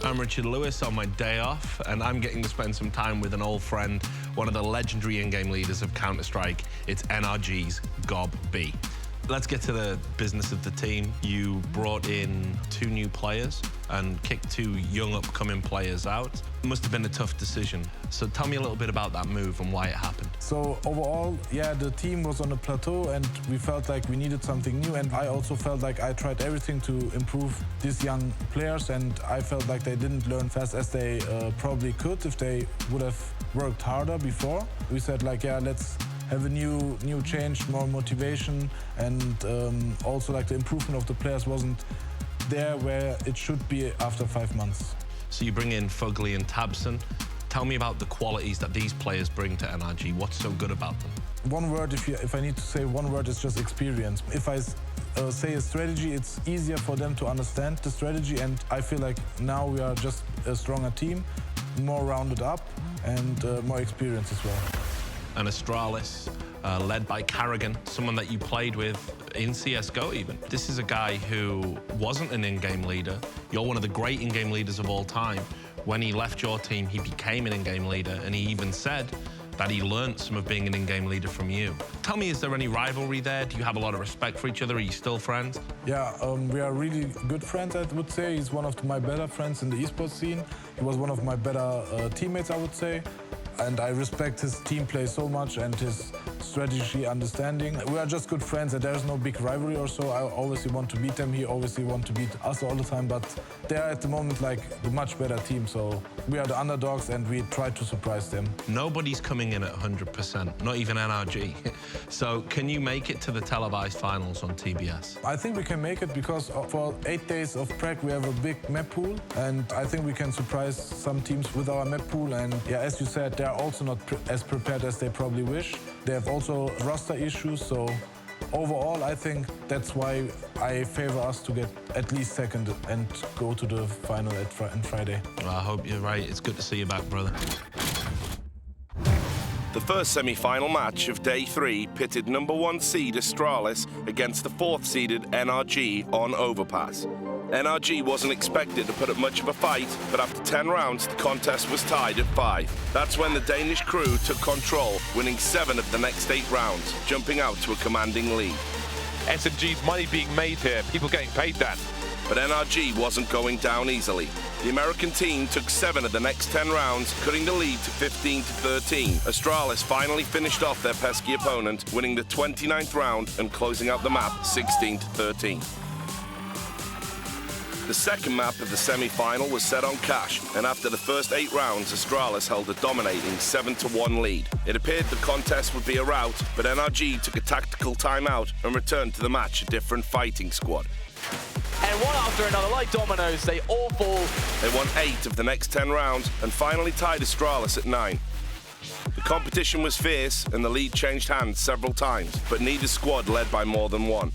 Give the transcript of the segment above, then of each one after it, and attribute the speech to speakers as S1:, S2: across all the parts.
S1: I'm Richard Lewis on my day off, and I'm getting to spend some time with an old friend, one of the legendary in-game leaders of Counter-Strike. It's NRG's Gob B. Let's get to the business of the team. You brought in 2 new players and kicked 2 young upcoming players out. It must have been a tough decision. So tell me a little bit about that move and why it happened.
S2: So overall, yeah, the team was on a plateau and we felt like we needed something new. And I also felt like I tried everything to improve these young players, and I felt like they didn't learn fast as they probably could if they would have worked harder before. We said like, yeah, let's have a new change, more motivation, and also like the improvement of the players wasn't there where it should be after 5 months.
S1: So you bring in Fugly and Tabson. Tell me about the qualities that these players bring to NRG. What's so good about them?
S2: One word, if I need to say one word, it's just experience. If I say a strategy, it's easier for them to understand the strategy, and I feel like now we are just a stronger team, more rounded up, and more experience as well.
S1: And Astralis, led by Carrigan, someone that you played with in CSGO even. This is a guy who wasn't an in-game leader. You're one of the great in-game leaders of all time. When he left your team, he became an in-game leader, and he even said that he learned some of being an in-game leader from you. Tell me, is there any rivalry there? Do you have a lot of respect for each other? Are you still friends?
S2: Yeah, we are really good friends, I would say. He's one of my better friends in the esports scene. He was one of my better teammates, I would say. And I respect his team play so much and his strategy understanding. We are just good friends, and there's no big rivalry or so. I obviously want to beat them. He obviously wants to beat us all the time, but they are at the moment like the much better team. So we are the underdogs and we try to surprise them.
S1: Nobody's coming in at 100%, not even NRG. So can you make it to the televised finals on TBS?
S2: I think we can make it because for 8 days of prep, we have a big map pool, and I think we can surprise some teams with our map pool. And yeah, as you said, they're also not as prepared as they probably wish. They have also roster issues, so overall, I think that's why I favor us to get at least second and go to the final on Friday.
S1: Well, I hope you're right. It's good to see you back, brother.
S3: The first semi-final match of Day 3 pitted #1 seed Astralis against the 4th seeded NRG on Overpass. NRG wasn't expected to put up much of a fight, but after 10 rounds, the contest was tied at 5. That's when the Danish crew took control, winning 7 of the next 8 rounds, jumping out to a commanding lead.
S4: SMG's money being made here, people getting paid that.
S3: But NRG wasn't going down easily. The American team took 7 of the next 10 rounds, cutting the lead to 15-13. Astralis finally finished off their pesky opponent, winning the 29th round and closing out the map 16-13. The second map of the semi-final was set on cash, and after the first 8 rounds, Astralis held a dominating 7-1 lead. It appeared the contest would be a rout, but NRG took a tactical timeout and returned to the match a different fighting squad.
S5: And one after another, like dominoes, they all fall.
S3: They won 8 of the next 10 rounds and finally tied Astralis at 9. The competition was fierce and the lead changed hands several times, but neither squad led by more than 1.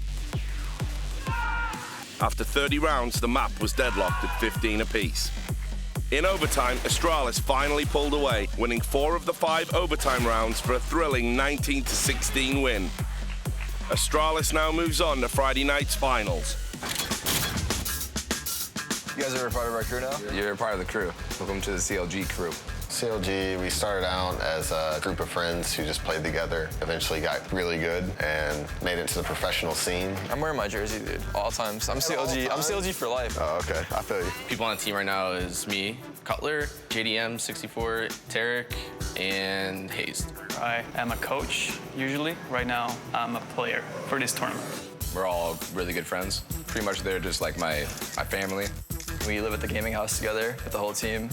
S3: After 30 rounds, the map was deadlocked at 15 apiece. In overtime, Astralis finally pulled away, winning 4 of the 5 overtime rounds for a thrilling 19-16 win. Astralis now moves on to Friday night's finals.
S6: You guys are a part of our crew now?
S7: You're a part of the crew. Welcome to the CLG crew.
S6: CLG, we started out as a group of friends who just played together, eventually got really good and made it to the professional scene.
S8: I'm wearing my jersey, dude, all times. I'm CLG. I'm CLG for life.
S6: Oh, okay. I feel you.
S9: People on the team right now is me, Cutler, JDM, 64, Tarek, and Hayes.
S10: I am a coach, usually. Right now, I'm a player for this tournament.
S7: We're all really good friends. Pretty much they're just like my family.
S8: We live at the gaming house together with the whole team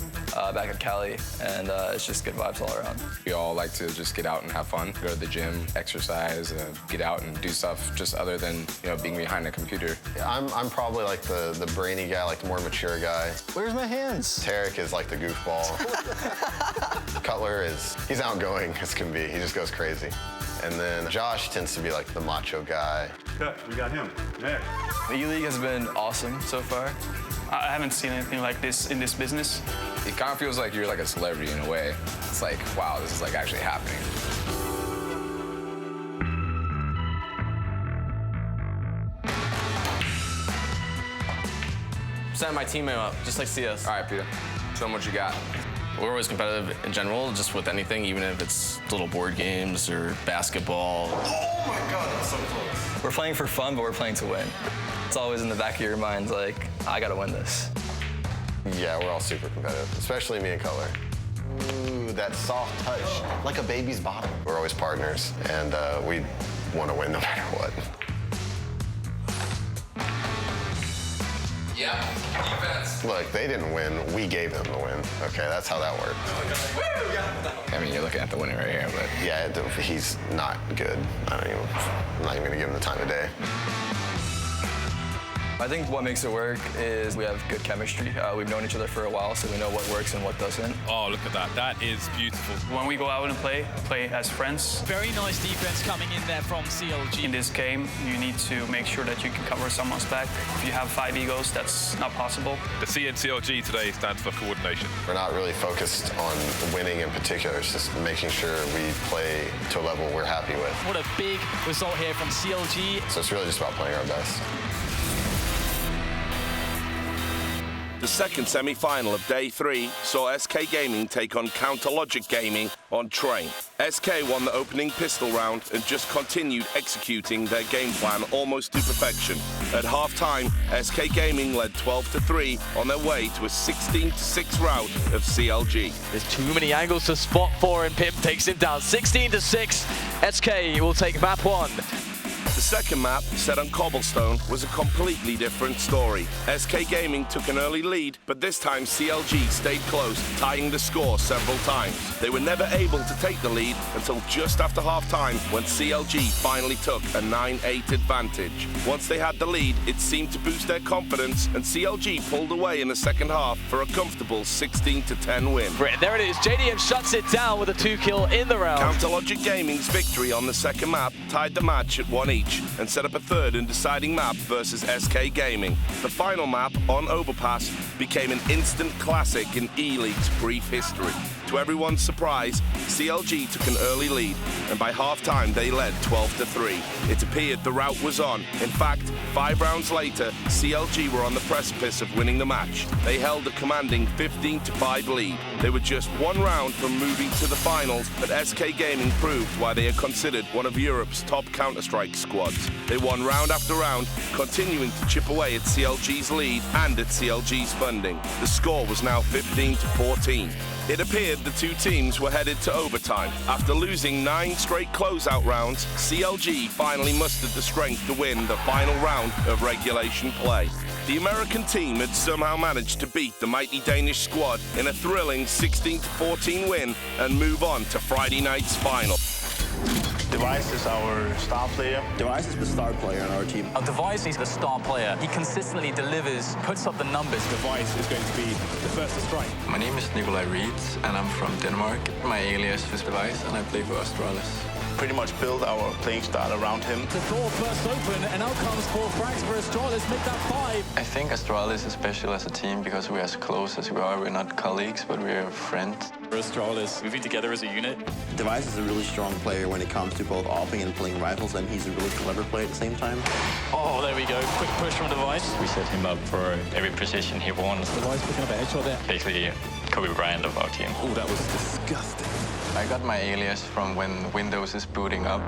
S8: back in Cali, and it's just good vibes all around.
S7: We all like to just get out and have fun, go to the gym, exercise, get out and do stuff just other than, being behind a computer.
S6: Yeah, I'm probably like the brainy guy, like the more mature guy.
S8: Where's my hands?
S6: Tarek is like the goofball. Cutler he's outgoing as can be. He just goes crazy. And then Josh tends to be like the macho guy.
S11: Cut, we got him. Next.
S8: The E-League has been awesome so far.
S10: I haven't seen anything like this in this business.
S7: It kind of feels like you're like a celebrity in a way. It's like, wow, this is like actually happening.
S9: set my teammate up, just like CS.
S7: All right, Peter. Show them what you got.
S9: We're always competitive in general, just with anything, even if it's little board games or basketball.
S6: Oh my God, that's so close.
S8: We're playing for fun, but we're playing to win. It's always in the back of your mind, like, I gotta win this.
S6: Yeah, we're all super competitive, especially me and Color. Ooh, that soft touch, like a baby's bottom. We're always partners, and we want to win no matter what.
S7: Yeah, defense.
S6: Look, they didn't win, we gave them the win. Okay, that's how that works.
S7: I mean, you're looking at the winner right here, but...
S6: Yeah, he's not good. I'm not even gonna give him the time of day.
S8: I think what makes it work is we have good chemistry. We've known each other for a while, so we know what works and what doesn't.
S4: Oh, look at that. That is beautiful.
S10: When we go out and play as friends.
S5: Very nice defense coming in there from CLG.
S10: In this game, you need to make sure that you can cover someone's back. If you have 5 egos, that's not possible.
S4: The C in CLG today stands for coordination.
S6: We're not really focused on winning in particular. It's just making sure we play to a level we're happy with.
S5: What a big result here from CLG.
S6: So it's really just about playing our best.
S3: The second semi-final of Day 3 saw SK Gaming take on Counterlogic Gaming on Train. SK won the opening pistol round and just continued executing their game plan almost to perfection. At half-time, SK Gaming led 12-3 on their way to a 16-6 rout of CLG.
S5: There's too many angles to spot for, and Pim takes him down 16-6. SK will take map 1.
S3: The second map, set on cobblestone, was a completely different story. SK Gaming took an early lead, but this time CLG stayed close, tying the score several times. They were never able to take the lead until just after half-time, when CLG finally took a 9-8 advantage. Once they had the lead, it seemed to boost their confidence, and CLG pulled away in the second half for a comfortable 16-10 win.
S5: There it is, JDM shuts it down with a 2-kill in the round.
S3: Counterlogic Gaming's victory on the second map tied the match at 1 each and set up a third and deciding map versus SK Gaming. The final map on Overpass became an instant classic in ELEAGUE's brief history. To everyone's surprise, CLG took an early lead, and by half-time they led 12-3. It appeared the rout was on. In fact, 5 rounds later, CLG were on the precipice of winning the match. They held a commanding 15-5 lead. They were just 1 round from moving to the finals, but SK Gaming proved why they are considered one of Europe's top Counter-Strike squads. They won round after round, continuing to chip away at CLG's lead and at CLG's funding. The score was now 15-14. It appeared the two teams were headed to overtime. After losing 9 straight closeout rounds, CLG finally mustered the strength to win the final round of regulation play. The American team had somehow managed to beat the mighty Danish squad in a thrilling 16-14 win and move on to Friday night's final.
S11: Device is our star player.
S12: Device is the star player on our team.
S5: Our Device is the star player. He consistently delivers, puts up the numbers.
S11: Device is going to be the first to strike.
S13: My name is Nikolai Reeds, and I'm from Denmark. My alias is Device, and I play for Astralis.
S11: Pretty much build our playing style around him.
S5: The door bursts open, and out comes 4 frags for Astralis, make that 5.
S13: I think Astralis is special as a team because we're as close as we are. We're not colleagues, but we're friends.
S14: For Astralis, moving together as a unit.
S12: Device is a really strong player when it comes to both offing and playing rifles, and he's a really clever player at the same time.
S14: Oh, there we go. Quick push from Device. We set him up for every position he wants.
S5: Device picking up a headshot there.
S14: Basically, Kobe Bryant of our team.
S11: Oh, that was disgusting.
S13: I got my alias from when Windows is booting up.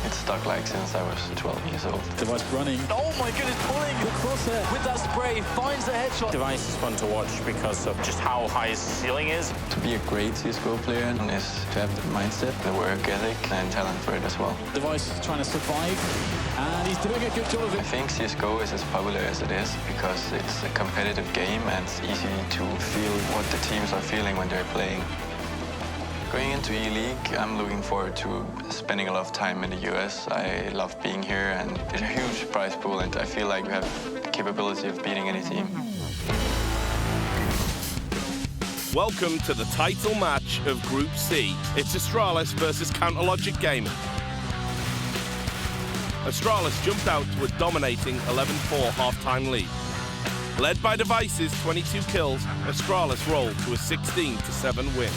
S13: It's stuck like since I was 12 years old.
S5: Device running. Oh my goodness, pulling the crosshair with that spray, finds the headshot.
S14: Device is fun to watch because of just how high his ceiling is.
S13: To be a great CSGO player is to have the mindset, the work ethic, and talent for it as well.
S5: Device is trying to survive, and he's doing a good job of it.
S13: I think CSGO is as popular as it is because it's a competitive game and it's easy to feel what the teams are feeling when they're playing. Going into ELEAGUE, I'm looking forward to spending a lot of time in the US. I love being here, and it's a huge prize pool, and I feel like we have the capability of beating any team.
S3: Welcome to the title match of Group C. It's Astralis versus Counterlogic Gaming. Astralis jumped out to a dominating 11-4 half-time lead. Led by Device's 22 kills, Astralis rolled to a 16-7 win.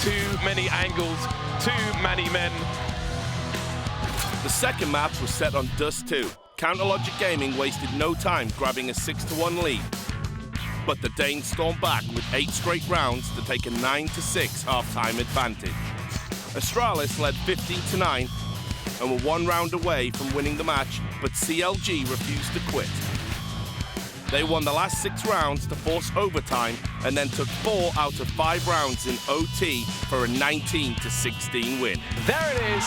S4: Too many angles, too many men.
S3: The second map was set on Dust 2. Counterlogic Gaming wasted no time grabbing a 6-1 lead. But the Danes stormed back with 8 straight rounds to take a 9-6 half-time advantage. Astralis led 15-9 and were 1 round away from winning the match, but CLG refused to quit. They won the last 6 rounds to force overtime and then took 4 out of 5 rounds in OT for a 19-16 win.
S5: There it is.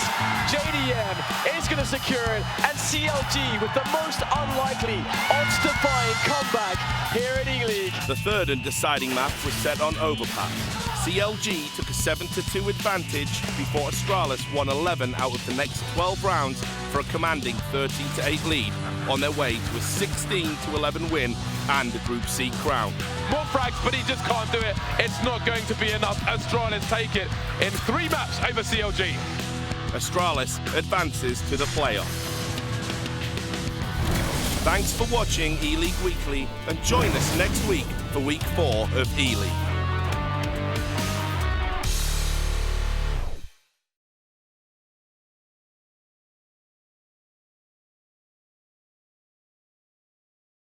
S5: JDM is going to secure it, and CLG with the most unlikely odds-defying comeback here in E-League.
S3: The third and deciding match was set on overpass. CLG took a 7-2 advantage before Astralis won 11 out of the next 12 rounds for a commanding 13-8 lead on their way to a 16-11 win and the Group C crown.
S4: More frags, but he just can't do it. It's not going to be enough. Astralis take it in 3 maps over CLG.
S3: Astralis advances to the playoffs. Thanks for watching E-League Weekly, and join us next week for Week 4 of E-League.